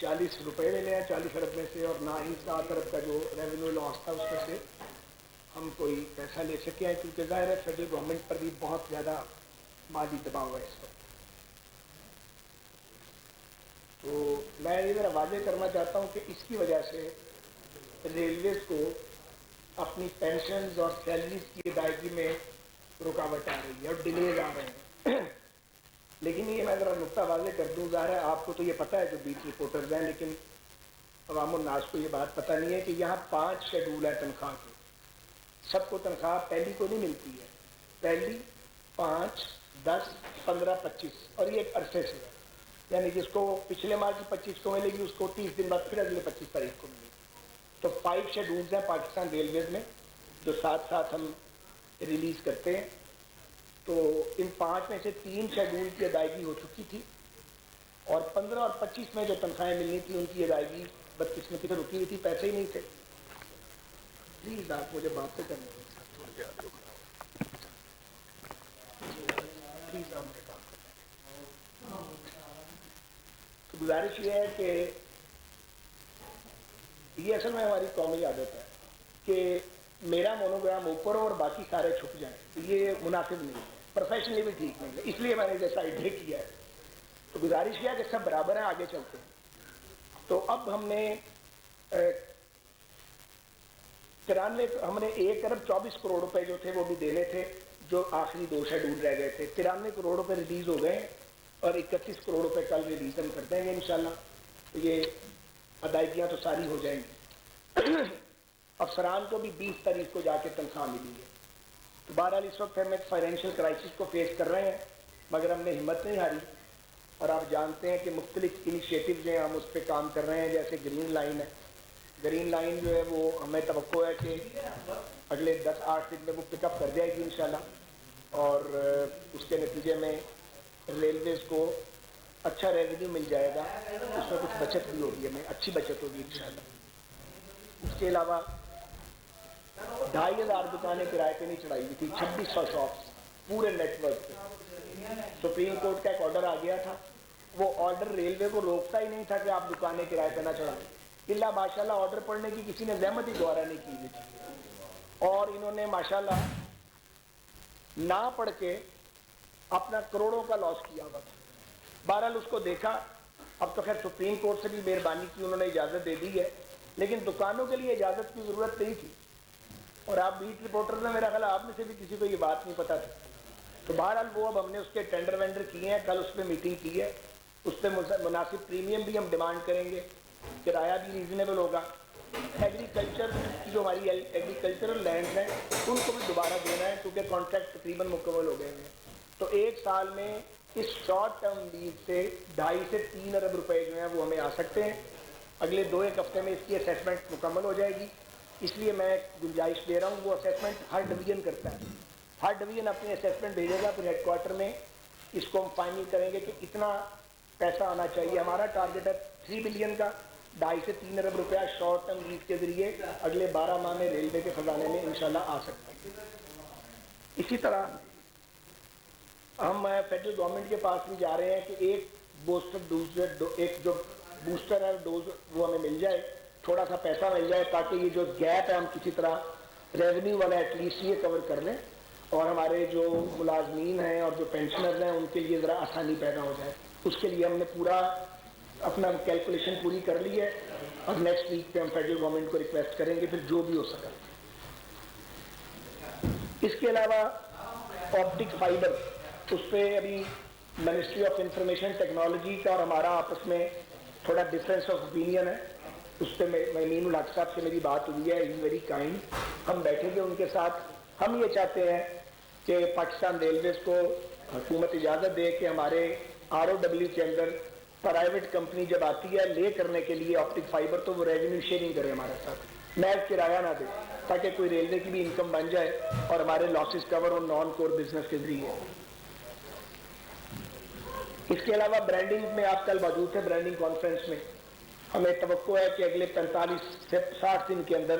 40 روپے لے لیں 40 ارب میں سے، اور نہ ہی 7 ارب کا جو ریونیو لاس تھا اس میں سے ہم کوئی پیسہ لے سکے ہیں، کیونکہ ظاہر ہے فیڈرل گورنمنٹ پر بھی بہت زیادہ مالی دباؤ ہے اس وقت۔ تو میں یہ ذرا واضح کرنا چاہتا ہوں کہ اس کی وجہ سے ریلویز کو اپنی پینشنز اور سیلریز کی ادائیگی میں رکاوٹ آ رہی ہے اور ڈیلیز آ رہے ہیں۔ لیکن یہ میں ذرا نقطہ واضح کر دوں، ظاہر ہے آپ کو تو یہ پتہ ہے جو بیچ رپورٹرز ہیں، لیکن عوام الناس کو یہ بات پتہ نہیں ہے کہ یہاں 5 شیڈول ہے تنخواہ کے۔ سب کو تنخواہ پہلی کو نہیں ملتی ہے، پہلی 5 10 15 25، اور یہ ایک عرصے سے ہے، یعنی جس کو پچھلے ماہ کی 25 کو ملے گی اس کو 30 دن بعد پھر اگلے 25 تاریخ کو ملے گی۔ تو 5 شیڈولز ہیں پاکستان ریلویز میں جو ساتھ ساتھ ہم ریلیز کرتے ہیں۔ تو ان 5 میں سے 3 شیڈول کی ادائیگی ہو چکی تھی، اور 15 اور 25 میں جو تنخواہیں ملنی تھی ان کی ادائیگی 32 میں کدھر رکی ہوئی تھی، پیسے ہی نہیں تھے۔ پلیز آپ مجھے بات سے کرنے دیں، پلیز آپ مجھے بات کریں۔ تو گزارش یہ ہے کہ یہ اصل میں ہماری قومی عادت ہے کہ میرا مونوگرام اوپر اور باقی سارے چھپ جائیں، تو یہ مناسب نہیں ہے، پروفیشنلی بھی ٹھیک نہیں ہے، اس لیے میں نے جیسا آئیڈیا کیا ہے۔ تو گزارش کیا کہ سب برابر ہیں، آگے چلتے ہیں۔ تو اب ہم نے 1 ارب 24 کروڑ روپے جو تھے وہ بھی دینے تھے، جو آخری 2 شیڈول رہ گئے تھے۔ 93 کروڑ روپے ریلیز ہو گئے، اور 31 کروڑ روپے کل ریلیز ہم کر دیں گے انشاءاللہ۔ تو یہ ادائیگیاں تو ساری ہو جائیں گی۔ افسران کو بھی 20 تاریخ کو جا کے تنخواہ ملی ہے۔ تو بہرحال اس وقت ہم ایک فائنینشیل کرائسس کو فیس کر رہے ہیں، مگر ہم نے ہمت نہیں ہاری، اور آپ جانتے ہیں کہ مختلف انیشیٹوز ہیں، ہم اس پہ کام کر رہے ہیں، جیسے گرین لائن ہے۔ گرین لائن جو ہے وہ ہمیں توقع ہے کہ اگلے 10-8 دن میں وہ پک اپ کر جائے گی انشاءاللہ، اور اس کے نتیجے میں ریلویز کو اچھا ریونیو مل جائے گا، اس میں کچھ بچت بھی ہوگی، ہمیں اچھی بچت ہوگی انشاءاللہ۔ اس کے علاوہ 2500 دکانیں کرائے پہ نہیں چڑھائی ہوئی تھی، 2600 شاپس پورے نیٹ ورک پہ۔ سپریم کورٹ کا ایک آرڈر آ گیا تھا، وہ آرڈر ریلوے کو روکتا ہی نہیں تھا کہ آپ دکانیں کرائے پہ نہ چڑھائیں، اللہ ماشاءاللہ آرڈر پڑھنے کی کسی نے زحمت ہی گوارا نہیں کی ہوئی تھی، اور انہوں نے ماشاءاللہ نہ پڑھ کے اپنا کروڑوں کا لاس کیا ہوا تھا۔ بہرحال اس کو دیکھا، اب تو خیر سپریم کورٹ سے بھی مہربانی کی، انہوں نے اجازت دے دی ہے، لیکن دکانوں کے لیے اجازت کی ضرورت نہیں تھی، اور آپ بیٹ رپورٹر میں میرا خیال آپ میں سے بھی کسی کو یہ بات نہیں پتا تھی۔ تو بہرحال وہ اب ہم نے اس کے ٹینڈر وینڈر کیے ہیں، کل اس پہ میٹنگ کی ہے، اس پہ مناسب پریمیم بھی ہم ڈیمانڈ کریں گے، کرایہ بھی ریزنیبل ہوگا۔ ایگریکلچر کی جو ہماری ایگریکلچرل لینڈز ہیں ان کو بھی دوبارہ دینا ہے، کیونکہ کانٹریکٹ تقریباً مکمل ہو گئے ہیں۔ تو 1 سال میں اس شارٹ ٹرم لیز سے 2.5 سے 3 ارب روپے جو ہیں وہ ہمیں آ سکتے ہیں۔ اگلے 2-1 ہفتے میں اس کی اسیسمنٹ مکمل ہو جائے گی، اس لیے میں گنجائش دے رہا ہوں، وہ اسیسمنٹ ہر ڈویژن کرتا ہے، ہر ڈویژن اپنی اسیسمنٹ بھیجے گا، پھر ہیڈ کوارٹر میں اس کو ہم فائنل کریں گے کہ اتنا پیسہ آنا چاہیے۔ ہمارا ٹارگیٹ ہے 3 بلین کا، 2.5 سے 3 ارب روپیہ شارٹ ٹرم لیز کے ذریعے اگلے 12 ماہ میں ریلوے کے خزانے میں انشاءاللہ آ سکتا ہے۔ اسی طرح ہم فیڈرل گورنمنٹ کے پاس بھی جا رہے ہیں کہ ایک جو بوسٹر ہے ڈوز وہ ہمیں مل جائے، تھوڑا سا پیسہ مل جائے، تاکہ یہ جو گیپ ہے ہم کسی طرح ریونیو والا ایٹ لیسٹ یہ کور کر لیں، اور ہمارے جو ملازمین ہیں اور جو پینشنرز ہیں ان کے لیے ذرا آسانی پیدا ہو جائے۔ اس کے لیے ہم نے پورا اپنا کیلکولیشن پوری کر لی ہے، اور نیکسٹ ویک پہ ہم فیڈرل گورنمنٹ کو ریکویسٹ کریں گے، پھر جو بھی ہو سکا۔ اس کے علاوہ آپٹک فائبر، اس پہ ابھی منسٹری آف انفارمیشن ٹیکنالوجی کا اور ہمارا آپس میں تھوڑا ڈفرینس آف اوپینین ہے، اس پہ مین الحق صاحب سے میری بات ہوئی ہے، از ویری کائنڈ، ہم بیٹھیں گے ان کے ساتھ۔ ہم یہ چاہتے ہیں کہ پاکستان ریلویز کو حکومت اجازت دے کہ ہمارے ROW کے اندر پرائیویٹ کمپنی جب آتی ہے لے کرنے کے لیے آپٹک فائبر، تو وہ ریونیو شیئرنگ کرے ہمارے ساتھ، محض کرایہ نہ دے، تاکہ کوئی ریلوے کی بھی انکم بن جائے اور ہمارے لاسز کور اور نان کور بزنس کے ذریعے۔ اس کے علاوہ برانڈنگ میں آپ کل موجود تھے، برانڈنگ کانفرنس میں ہمیں توقع ہے کہ اگلے 45 سے 60 دن کے اندر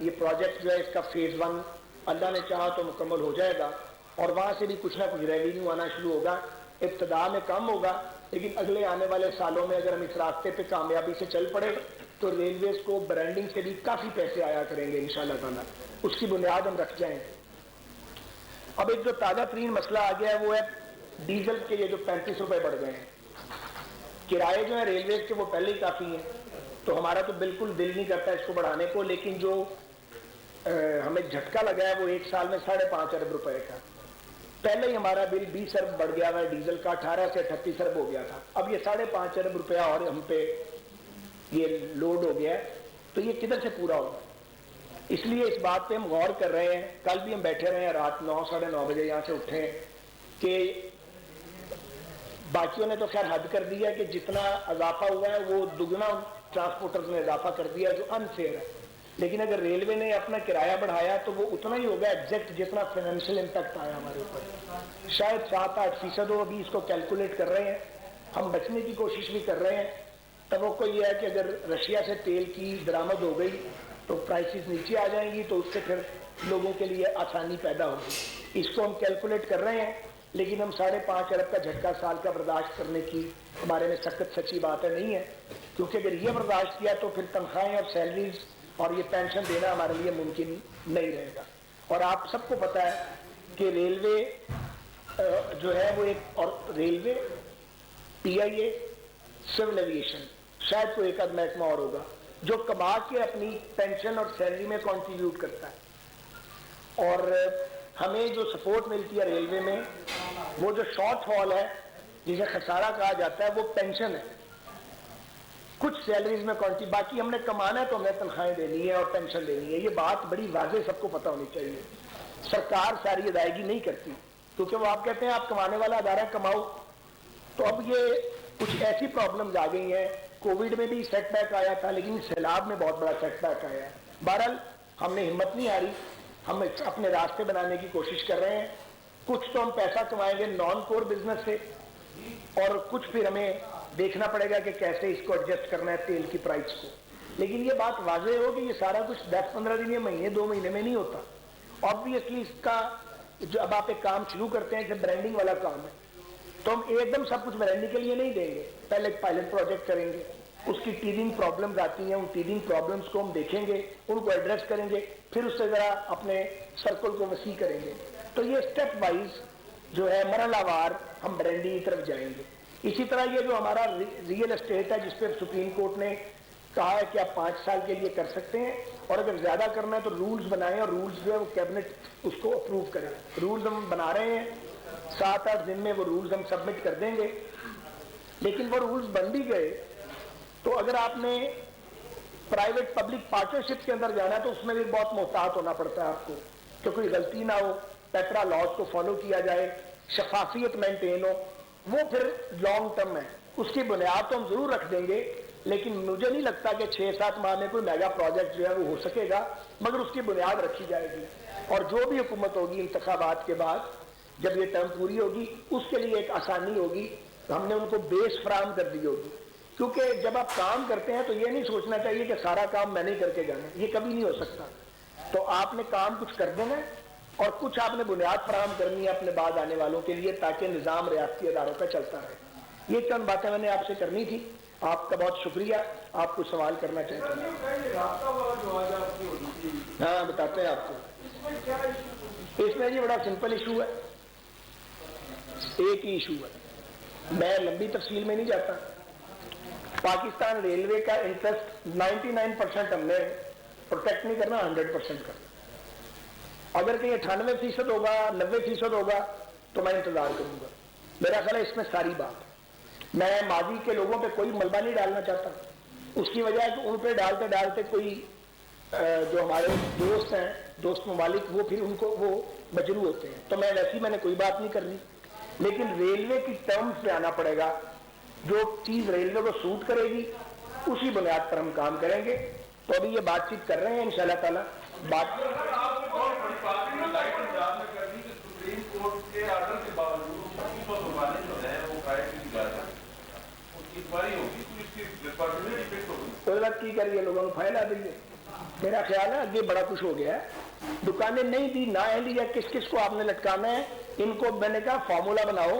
یہ پروجیکٹ جو ہے اس کا فیز 1 اللہ نے چاہا تو مکمل ہو جائے گا، اور وہاں سے بھی کچھ نہ کچھ ریونیو آنا شروع ہوگا۔ ابتدا میں کم ہوگا، لیکن اگلے آنے والے سالوں میں اگر ہم اس راستے پہ کامیابی سے چل پڑے تو ریلویز کو برانڈنگ سے بھی کافی پیسے آیا کریں گے انشاءاللہ تعالیٰ، اس کی بنیاد ہم رکھ جائیں گے۔ اب ایک جو تازہ ترین مسئلہ آ گیا ہے وہ ہے ڈیزل کے یہ جو 35 روپے بڑھ گئے ہیں۔ کرائے جو ہیں ریلویز کے وہ پہلے ہی کافی ہیں، تو ہمارا تو بالکل دل نہیں کرتا اس کو بڑھانے کو، لیکن جو ہمیں جھٹکا لگا ہے وہ ایک سال میں 5.5 ارب روپے کا۔ پہلے ہی ہمارا بل 20 ارب بڑھ گیا ہے ڈیزل کا، 18 سے 38 ارب ہو گیا تھا، اب یہ 5.5 ارب روپیہ اور ہم پہ یہ لوڈ ہو گیا ہے، تو یہ کدھر سے پورا ہوگا؟ اس لیے اس بات پہ ہم غور کر رہے ہیں۔ کل بھی ہم بیٹھے رہے ہیں رات 9 ساڑھے 9 بجے یہاں سے اٹھے ہیں کہ باقیوں نے تو خیر حد کر دیا کہ جتنا اضافہ ہوا ہے وہ دگنا ٹرانسپورٹرز نے اضافہ کر دیا جو ان فیئر ہے، لیکن اگر ریلوے نے اپنا کرایہ بڑھایا تو وہ اتنا ہی ہوگا ایگزیکٹ جتنا فائنینشیل امپیکٹ آیا ہمارے اوپر، شاید 7-8% ہو۔ ابھی اس کو کیلکولیٹ کر رہے ہیں، ہم بچنے کی کوشش بھی کر رہے ہیں۔ توقع یہ ہے کہ اگر رشیا سے تیل کی درآمد ہو گئی تو پرائسز نیچے آ جائیں گی، تو اس سے پھر لوگوں کے لیے آسانی پیدا ہوگی۔ اس کو ہم کیلکولیٹ کر رہے ہیں، لیکن ہم 5.5 ارب کا جھٹکا سال کا برداشت کرنے کی ہمارے میں سخت سچی بات ہے نہیں ہے، کیونکہ اگر یہ برداشت کیا تو پھر تنخواہیں اور سیلریز اور یہ پینشن دینا ہمارے لیے ممکن نہیں رہے گا۔ اور آپ سب کو پتہ ہے کہ ریلوے جو ہے وہ ایک، اور ریلوے، پی آئی اے، سول ایویشن، شاید کوئی ایک آدھ محکمہ اور ہوگا جو کما کے اپنی پینشن اور سیلری میں کنٹریبیوٹ کرتا ہے، اور ہمیں جو سپورٹ ملتی ہے ریلوے میں وہ جو شارٹ فال ہے جسے خسارہ کہا جاتا ہے وہ پینشن ہے، کچھ سیلریز میں باقی ہم نے کمانا ہے تو ہمیں تنخواہیں دینی ہے اور پینشن دینی ہے۔ یہ بات بڑی واضح سب کو پتہ ہونی چاہیے۔ سرکار ساری ادائیگی نہیں کرتی کیونکہ وہ آپ کہتے ہیں آپ کمانے والا ادارہ کماؤ، تو اب یہ کچھ ایسی پرابلمز آ گئی ہیں۔ کووڈ میں بھی سیٹ بیک آیا تھا، لیکن سیلاب میں بہت بڑا سیٹ بیک آیا ہے۔ بہرحال ہم نے ہمت نہیں ہاری، ہم اپنے راستے بنانے کی کوشش کر رہے ہیں۔ کچھ تو ہم پیسہ کمائیں گے نان کور بزنس سے، اور کچھ پھر ہمیں دیکھنا پڑے گا کہ کیسے اس کو ایڈجسٹ کرنا ہے تیل کی پرائس کو۔ لیکن یہ بات واضح ہو کہ یہ سارا کچھ 10-15 دن یا مہینے 2 مہینے میں نہیں ہوتا۔ آبویسلی اس کا جو اب آپ ایک کام شروع کرتے ہیں کہ برانڈنگ والا کام ہے، تو ہم ایک دم سب کچھ برانڈنگ کے لیے نہیں دیں گے، پہلے ایک پائلٹ پروجیکٹ کریں گے، اس کی ٹیدنگ پرابلمز آتی ہیں، ان ٹیدنگ پرابلمز کو ہم دیکھیں گے، ان کو ایڈریس کریں گے، پھر اس سے ذرا اپنے سرکل کو وسیع کریں گے۔ تو یہ اسٹیپ وائز جو ہے مرحلہ وار ہم برانڈنگ کی طرف جائیں گے۔ اسی طرح یہ جو ہمارا ریئل اسٹیٹ ہے جس پہ سپریم کورٹ نے کہا ہے کہ آپ 5 سال کے لیے کر سکتے ہیں، اور اگر زیادہ کرنا ہے تو رولز بنائیں، اور رولز جو ہے وہ کیبنٹ اس کو اپروو کرے۔ رولز ہم بنا رہے ہیں، 7-8 دن میں وہ رولز ہم سبمٹ کر دیں گے۔ لیکن وہ رولز بن بھی گئے تو اگر آپ نے پرائیویٹ پبلک پارٹنرشپ کے اندر جانا ہے تو اس میں بھی بہت محتاط ہونا پڑتا ہے آپ کو کہ کوئی غلطی نہ ہو، پیپرا لاز کو فالو کیا جائے، شفافیت مینٹین ہو۔ وہ پھر لانگ ٹرم ہے، اس کی بنیاد تو ہم ضرور رکھ دیں گے، لیکن مجھے نہیں لگتا کہ 6-7 ماہ میں کوئی میگا پروجیکٹ جو ہے وہ ہو سکے گا، مگر اس کی بنیاد رکھی جائے گی۔ اور جو بھی حکومت ہوگی انتخابات کے بعد جب یہ ٹرم پوری ہوگی اس کے لیے ایک آسانی ہوگی، ہم نے ان کو بیس فراہم کر دی ہوگی۔ کیونکہ جب آپ کام کرتے ہیں تو یہ نہیں سوچنا چاہیے کہ سارا کام میں نہیں کر کے جانا، یہ کبھی نہیں ہو سکتا۔ تو آپ نے کام کچھ کر دینا ہے اور کچھ آپ نے بنیاد فراہم کرنی ہے اپنے بعد آنے والوں کے لیے، تاکہ نظام ریاستی اداروں کا چلتا رہے۔ یہ چند باتیں میں نے آپ سے کرنی تھی۔ آپ کا بہت شکریہ۔ آپ کو سوال کرنا چاہتے ہیں؟ ہاں بتاتے ہیں آپ کو۔ اس میں یہ بڑا سمپل ایشو ہے، ایک ہی ایشو ہے، میں لمبی تفصیل میں نہیں جاتا۔ پاکستان ریلوے کا انٹرسٹ 99% ہم نے پروٹیکٹ نہیں کرنا، 100% کرنا۔ اگر کہیں 98% ہوگا، 90% ہوگا تو میں انتظار کروں گا۔ میرا خیال ہے اس میں ساری بات ہے۔ میں ماضی کے لوگوں پہ کوئی ملبہ نہیں ڈالنا چاہتا، اس کی وجہ ہے کہ ان پہ ڈالتے ڈالتے کوئی جو ہمارے دوست ہیں، دوست ممالک، وہ پھر ان کو وہ مجروح ہوتے ہیں۔ تو میں ویسی میں نے کوئی بات نہیں کرنی، لیکن ریلوے کی ٹرمز پہ آنا پڑے گا۔ جو چیز ریلوے کو سوٹ کرے گی اسی بنیاد پر ہم کام کریں گے۔ تو ابھی یہ بات چیت کر رہے ہیں انشاءاللہ تعالیٰ۔ کی کریے لوگوں کو پھیلا دیجیے۔ میرا خیال ہے آگے بڑا کچھ ہو گیا ہے، دکانیں نہیں دی نہ لی ہے، کس کس کو آپ نے لٹکانا ہے، ان کو میں نے کہا فارمولا بناؤ